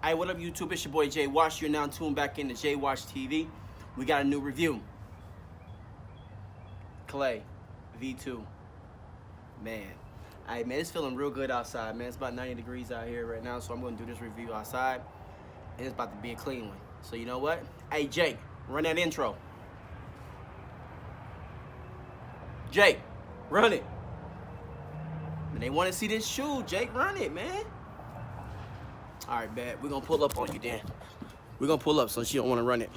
Hey, what up, YouTube? It's your boy Jay Wash. You're now tuned back into Jay Wash TV. We got a new review. Clay V2. Man. Hey, man, it's feeling real good outside, man. It's about 90 degrees out here right now, so I'm going to do this review outside. And it's about to be a clean one. So, you know what? Hey, Jake, run that intro. Jake, run it. Man, they want to see this shoe. Jake, run it, man. All right, bad. We're going to pull up on you, Dan. We're going to pull up so she don't want to run it.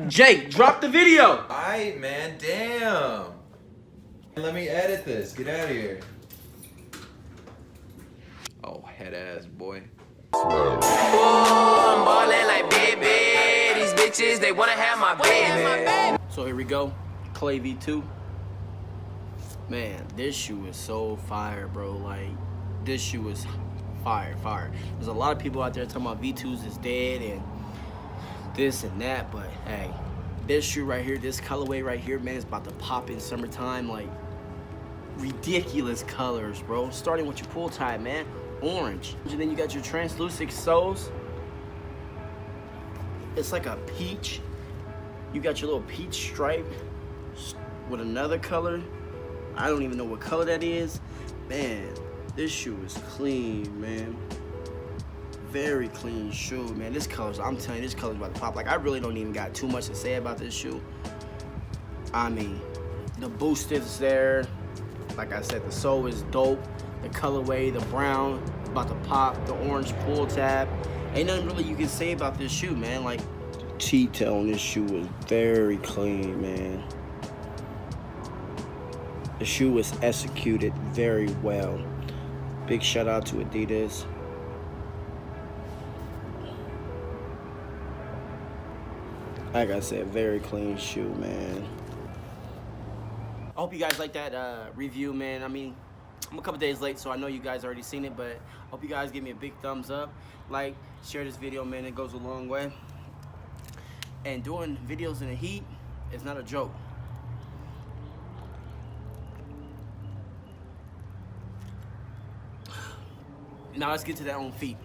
Jake, drop the video. Alright, man, damn. Let me edit this. Get out of here. Oh, head ass boy. I'm ballin' like baby. These bitches, they wanna have my baby. So here we go. Clay V2. Man, this shoe is so fire, bro. Like, this shoe is fire. There's a lot of people out there talking about V2s is dead and this and that, but hey, this shoe right here, this colorway right here, man, is about to pop in summertime. Like, ridiculous colors, bro. Starting with your pull tie, man. Orange. And then you got your translucent soles. It's like a peach. You got your little peach stripe with another color. I don't even know what color that is. Man, this shoe is clean, man. Very clean shoe, man. This color's, I'm telling you, this color's about to pop. Like, I really don't even got too much to say about this shoe. I mean, the boost is there. Like I said, the sole is dope. The colorway, the brown, about to pop. The orange pull tab. Ain't nothing really you can say about this shoe, man. Like, detail on this shoe is very clean, man. The shoe was executed very well. Big shout out to Adidas. Like I said, very clean shoe, man. I hope you guys like that review, man. I mean, I'm a couple days late, so I know you guys already seen it, but I hope you guys give me a big thumbs up. Like, share this video, man. It goes a long way. And doing videos in the heat is not a joke. Now let's get to that on feet.